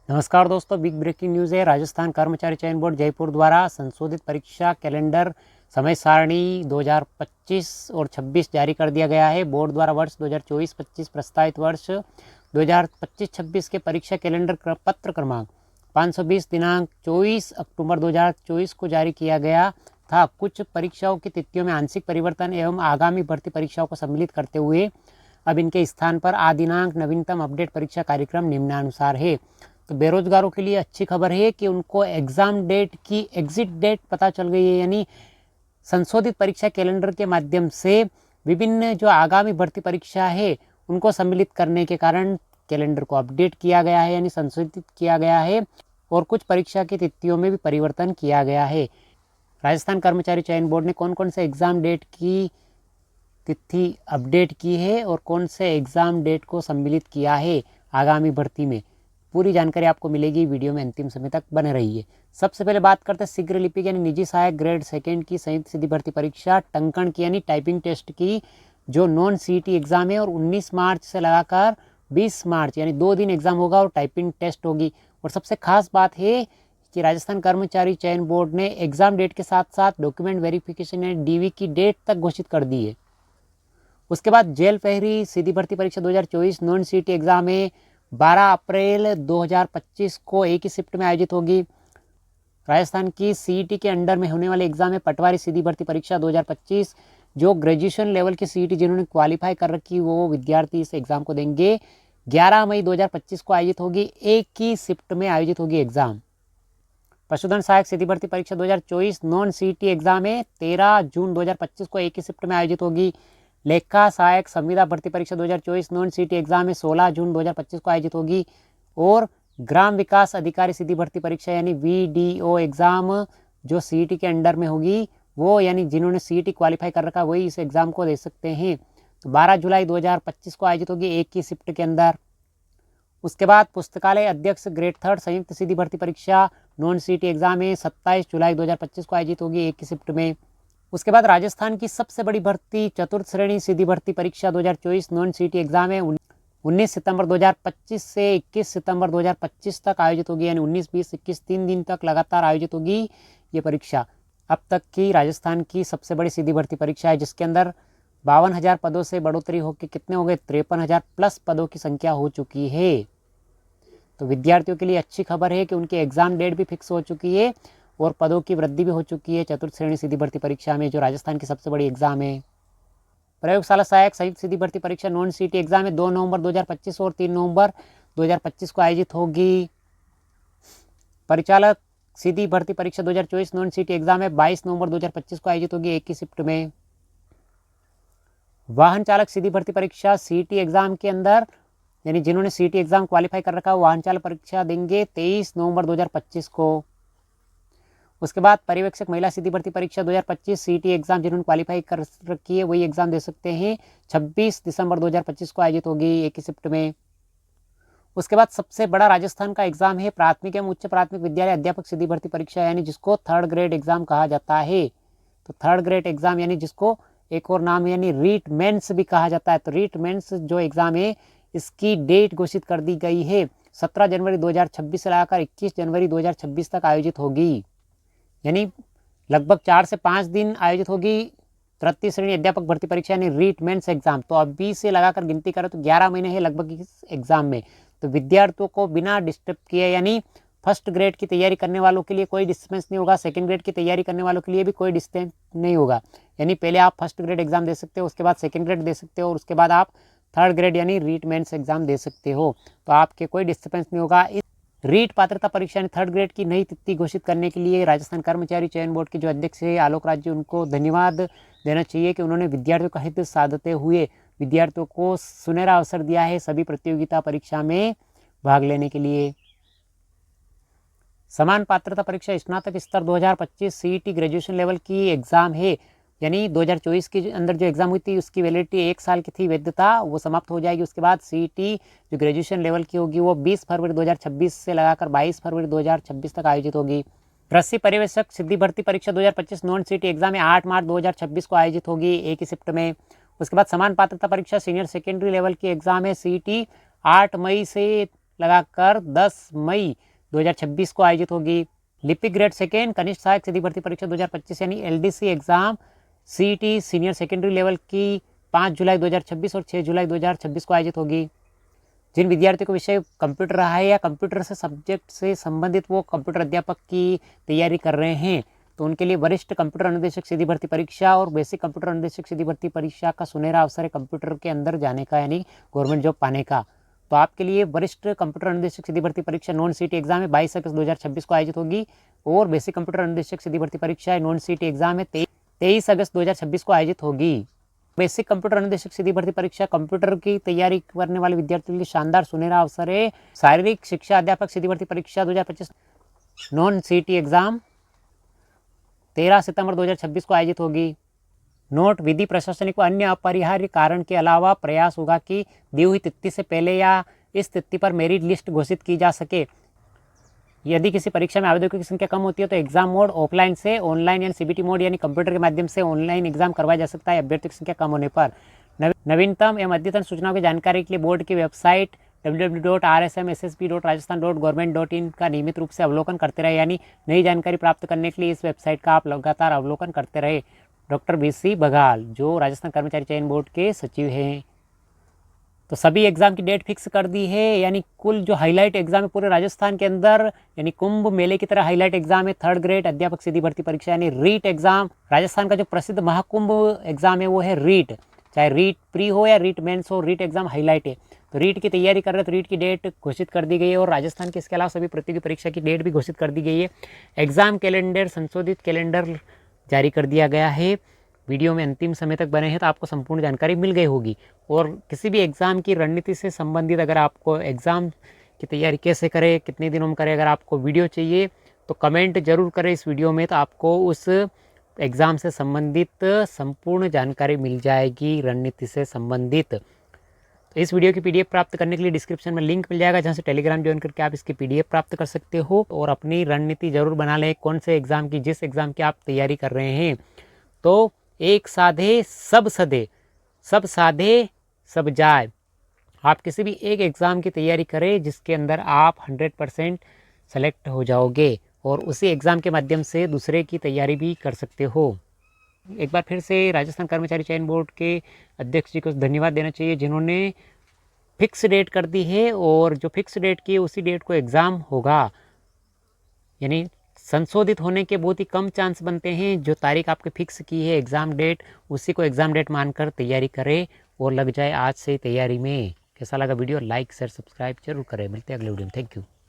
नमस्कार दोस्तों, big breaking news है। राजस्थान कर्मचारी चयन बोर्ड जयपुर द्वारा संशोधित परीक्षा कैलेंडर समय सारणी 2025 और 26 जारी कर दिया गया है। बोर्ड द्वारा वर्ष 2024-25 प्रस्तावित वर्ष 2025-26 के परीक्षा कैलेंडर पत्र क्रमांक 520 दिनांक 24 अक्टूबर 2024 को जारी किया गया था। कुछ परीक्षाओं की तिथियों में आंशिक परिवर्तन एवं आगामी भर्ती परीक्षाओं को सम्मिलित करते हुए अब इनके स्थान पर आदिनांक नवीनतम अपडेट परीक्षा कार्यक्रम निम्नानुसार है। तो बेरोजगारों के लिए अच्छी खबर है कि उनको एग्ज़ाम डेट की एग्जिट डेट पता चल गई है, यानी संशोधित परीक्षा कैलेंडर के माध्यम से विभिन्न जो आगामी भर्ती परीक्षा है उनको सम्मिलित करने के कारण कैलेंडर को अपडेट किया गया है, यानी संशोधित किया गया है और कुछ परीक्षा की तिथियों में भी परिवर्तन किया गया है। राजस्थान कर्मचारी चयन बोर्ड ने कौन कौन से एग्ज़ाम डेट की तिथि अपडेट की है और कौन से एग्ज़ाम डेट को सम्मिलित किया है आगामी भर्ती में, पूरी जानकारी आपको मिलेगी। वीडियो में अंतिम समय तक बने रहिए। सबसे पहले बात करते हैं शीघ्र लिपिक यानी निजी सहायक ग्रेड सेकेंड की संयुक्त सीधी भर्ती परीक्षा टंकण की यानी टाइपिंग टेस्ट की जो नॉन सीईटी एग्ज़ाम है और 19 मार्च से लगाकर 20 मार्च यानी 2 दिन एग्ज़ाम होगा और टाइपिंग टेस्ट होगी। और सबसे खास बात है कि राजस्थान कर्मचारी चयन बोर्ड ने एग्ज़ाम डेट के साथ साथ डॉक्यूमेंट वेरिफिकेशन यानी डीवी की डेट तक घोषित कर दी है। उसके बाद जेल पहरी सीधी भर्ती परीक्षा 2024 नॉन सीईटी एग्ज़ाम है 12 अप्रैल 2025 को एक ही शिफ्ट में आयोजित होगी। राजस्थान की सीईटी के अंडर में होने वाले एग्जाम है पटवारी सीधी भर्ती परीक्षा 2025 जो ग्रेजुएशन लेवल की सीईटी जिन्होंने क्वालिफाई कर रखी वो विद्यार्थी इस एग्ज़ाम को देंगे। 11 मई 2025 को आयोजित होगी, एक ही शिफ्ट में आयोजित होगी एग्ज़ाम। पशुधन सहायक सीधी भर्ती परीक्षा 2024 नॉन सीईटी एग्ज़ाम है 13 जून 2025 को एक ही शिफ्ट में आयोजित होगी। लेखा सहायक संविदा भर्ती परीक्षा 2024 नॉन सीईटी एग्जाम में 16 जून 2025 को आयोजित होगी। और ग्राम विकास अधिकारी सीधी भर्ती परीक्षा यानी वीडीओ एग्ज़ाम जो सीईटी के अंडर में होगी वो यानी जिन्होंने सीईटी क्वालिफाई कर रखा वही इस एग्ज़ाम को दे सकते हैं। तो 12 जुलाई 2025 को आयोजित होगी एक ही शिफ्ट के अंदर। उसके बाद पुस्तकालय अध्यक्ष ग्रेड थर्ड संयुक्त सीधी भर्ती परीक्षा नॉन सीईटी एग्जाम में 27 जुलाई 2025 को आयोजित होगी एक ही शिफ्ट में। उसके बाद राजस्थान की सबसे बड़ी भर्ती चतुर्थ श्रेणी सीधी भर्ती परीक्षा 2024 नॉन सीईटी एग्जाम है 19 सितंबर 2025 से 21 सितंबर 2025 तक आयोजित होगी, यानी 19, 20, 21 3 दिन तक लगातार आयोजित होगी ये परीक्षा। अब तक की राजस्थान की सबसे बड़ी सीधी भर्ती परीक्षा है जिसके अंदर 52,000 पदों से बढ़ोतरी होकर कितने हो गए 53,000 प्लस पदों की संख्या हो चुकी है। तो विद्यार्थियों के लिए अच्छी खबर है कि उनकी एग्ज़ाम डेट भी फिक्स हो चुकी है और पदों की वृद्धि भी हो चुकी है चतुर्थ श्रेणी सीधी भर्ती परीक्षा में जो राजस्थान की सबसे बड़ी एग्जाम है। प्रयोगशाला सहायक संयुक्त सीधी भर्ती परीक्षा नॉन सीईटी एग्जाम है 2 नवंबर 2025 और 3 नवंबर 2025 को आयोजित होगी। परिचालक सीधी भर्ती परीक्षा 2024 नॉन सीईटी एग्जाम है 22 नवंबर 2025 को आयोजित होगी एक ही शिफ्ट में। वाहन चालक सीधी भर्ती परीक्षा सीईटी एग्जाम के अंदर यानी जिन्होंने सीईटी एग्जाम क्वालिफाई कर रखा है वाहन चालक परीक्षा देंगे 23 नवंबर 2025 को। उसके बाद पर्यवेक्षक महिला सीधी भर्ती परीक्षा 2025 सीईटी एग्जाम जिन्होंने क्वालिफाई कर रखी है वही एग्जाम दे सकते हैं 26 दिसंबर 2025 को आयोजित होगी एक ही शिफ्ट में। उसके बाद सबसे बड़ा राजस्थान का एग्जाम है प्राथमिक एवं उच्च प्राथमिक विद्यालय अध्यापक सीधी भर्ती परीक्षा यानी जिसको थर्ड ग्रेड एग्जाम कहा जाता है। तो थर्ड ग्रेड एग्जाम यानी जिसको एक और नाम है यानी रीट मेंस भी कहा जाता है। तो रीट मेंस जो एग्जाम है इसकी डेट घोषित कर दी गई है 17 जनवरी 2026 से लगाकर 21 जनवरी 2026 तक आयोजित होगी, यानी लगभग 4 से 5 दिन आयोजित होगी तृतीय श्रेणी अध्यापक भर्ती परीक्षा यानी रीट मेंस एग्जाम। तो अभी से लगाकर गिनती करो तो 11 महीने है लगभग इस एग्जाम में। तो विद्यार्थियों को बिना डिस्टर्ब किए यानी फर्स्ट ग्रेड की तैयारी करने वालों के लिए कोई डिस्टर्बेंस नहीं होगा, सेकंड ग्रेड की तैयारी करने वालों के लिए भी कोई डिस्टर्बेंस नहीं होगा। यानी पहले आप फर्स्ट ग्रेड एग्जाम दे सकते हो, उसके बाद सेकंड ग्रेड दे सकते हो और उसके बाद आप थर्ड ग्रेड यानी रीट मेंस एग्जाम दे सकते हो। तो आपके कोई डिस्टर्बेंस नहीं होगा। रीट पात्रता परीक्षा यानी थर्ड ग्रेड की नई तिथि घोषित करने के लिए राजस्थान कर्मचारी चयन बोर्ड के जो अध्यक्ष है आलोक राज जी उनको धन्यवाद देना चाहिए कि उन्होंने विद्यार्थियों का हित साधते हुए विद्यार्थियों को सुनहरा अवसर दिया है सभी प्रतियोगिता परीक्षा में भाग लेने के लिए। समान पात्रता परीक्षा स्नातक स्तर 2025 सीईटी ग्रेजुएशन लेवल की एग्जाम है, यानी 2024 के अंदर जो एग्ज़ाम हुई थी उसकी वैलिडिटी 1 साल की थी वैधता, वो समाप्त हो जाएगी। उसके बाद सीईटी जो ग्रेजुएशन लेवल की होगी वो 20 फरवरी 2026 से लगाकर 22 फरवरी 2026 तक आयोजित होगी। कृषि पर्यवेक्षक सीधी भर्ती परीक्षा 2025 नॉन सीईटी एग्जाम में 8 मार्च 2026 को आयोजित होगी एक ही शिफ्ट में। उसके बाद समान पात्रता परीक्षा सीनियर सेकेंडरी लेवल की एग्जाम है सीईटी 8 मई से लगाकर 10 मई 2026 को आयोजित होगी। लिपिक ग्रेड सेकेंड कनिष्ठ सहायक सीधी भर्ती परीक्षा 2025 यानी LDC exam CET senior secondary level की 5 जुलाई 2026 और 6 जुलाई 2026 को आयोजित होगी। जिन विद्यार्थियों को विषय कंप्यूटर रहा है या कंप्यूटर से सब्जेक्ट से संबंधित वो कंप्यूटर अध्यापक की तैयारी कर रहे हैं तो उनके लिए वरिष्ठ कंप्यूटर अनुदेशक सीधी भर्ती परीक्षा और बेसिक कंप्यूटर अनुदेशक सीधी भर्ती परीक्षा का सुनहरा अवसर है कंप्यूटर के अंदर जाने का, यानी गवर्नमेंट जॉब पाने का। तो आपके लिए वरिष्ठ कंप्यूटर अनुदेशक सीधी भर्ती परीक्षा नॉन CET एग्जाम है 22 अगस्त 2026 को आयोजित होगी और बेसिक कंप्यूटर अनुदेशक सीधी भर्ती परीक्षा है नॉन CET एग्जाम है 23 अगस्त 2026 को आयोजित होगी। बेसिक कंप्यूटर अनुदेशक सीधी भर्ती परीक्षा कंप्यूटर की तैयारी करने वाले विद्यार्थियों के लिए शानदार सुनहरा अवसर है। शारीरिक शिक्षा अध्यापक सीधी भर्ती परीक्षा 2025 नॉन CET एग्जाम 13 सितंबर 2026 को आयोजित होगी। नोट, विधि प्रशासनिक व अन्य अपरिहार्य कारण के अलावा प्रयास होगा कि दी हुई तिथि से पहले या इस तिथि पर मेरिट लिस्ट घोषित की जा सके। यदि किसी परीक्षा में आवेदकों की संख्या कम होती है तो एग्जाम मोड ऑफलाइन से ऑनलाइन यानी CBT मोड यानी कंप्यूटर के माध्यम से ऑनलाइन एग्जाम करवाया जा सकता है अभ्यर्थियों की संख्या कम होने पर। नवीनतम एवं अद्यतन सूचनाओं की जानकारी के लिए बोर्ड की वेबसाइट www.rsmssb.rajasthan.government.in का नियमित रूप से अवलोकन करते रहे, यानी नई जानकारी प्राप्त करने के लिए इस वेबसाइट का आप लगातार अवलोकन करते रहे। डॉक्टर BC बघाल जो राजस्थान कर्मचारी चयन बोर्ड के सचिव हैं। तो सभी एग्जाम की डेट फिक्स कर दी है, यानी कुल जो हाईलाइट एग्जाम है पूरे राजस्थान के अंदर, यानी कुंभ मेले की तरह हाईलाइट एग्जाम है 3rd ग्रेड अध्यापक सीधी भर्ती परीक्षा यानी रीट एग्जाम। राजस्थान का जो प्रसिद्ध महाकुंभ एग्जाम है वो है रीट, चाहे रीट प्री हो या रीट मेंस हो, रीट एग्जाम हाईलाइट है। तो रीट की तैयारी कर रहे तो रीट की डेट घोषित कर दी गई है और राजस्थान के इसके अलावा सभी प्रतियोगी परीक्षा की डेट भी घोषित कर दी गई है। एग्जाम कैलेंडर, संशोधित कैलेंडर जारी कर दिया गया है। वीडियो में अंतिम समय तक बने हैं तो आपको संपूर्ण जानकारी मिल गई होगी। और किसी भी एग्ज़ाम की रणनीति से संबंधित अगर आपको एग्ज़ाम की तैयारी कैसे करें, कितने दिनों में करें, अगर आपको वीडियो चाहिए तो कमेंट जरूर करें इस वीडियो में, तो आपको उस एग्ज़ाम से संबंधित संपूर्ण जानकारी मिल जाएगी रणनीति से संबंधित। तो इस वीडियो की PDF प्राप्त करने के लिए डिस्क्रिप्शन में लिंक मिल जाएगा जहाँ से टेलीग्राम ज्वाइन करके आप इसकी PDF प्राप्त कर सकते हो और अपनी रणनीति जरूर बना लें कौन से एग्ज़ाम की, जिस एग्ज़ाम की आप तैयारी कर रहे हैं। तो एक साधे सब सधे, सब साधे सब जाए। आप किसी भी एक एग्ज़ाम की तैयारी करें जिसके अंदर आप 100% सेलेक्ट हो जाओगे और उसी एग्ज़ाम के माध्यम से दूसरे की तैयारी भी कर सकते हो। एक बार फिर से राजस्थान कर्मचारी चयन बोर्ड के अध्यक्ष जी को धन्यवाद देना चाहिए जिन्होंने फिक्स डेट कर दी है और जो फिक्स डेट की है उसी डेट को एग्ज़ाम होगा, यानी संशोधित होने के बहुत ही कम चांस बनते हैं। जो तारीख आपके फिक्स की है एग्ज़ाम डेट, उसी को एग्ज़ाम डेट मानकर तैयारी करें और लग जाए आज से तैयारी में। कैसा लगा वीडियो? लाइक शेयर सब्सक्राइब जरूर करें। मिलते हैं अगले वीडियो में। Thank you.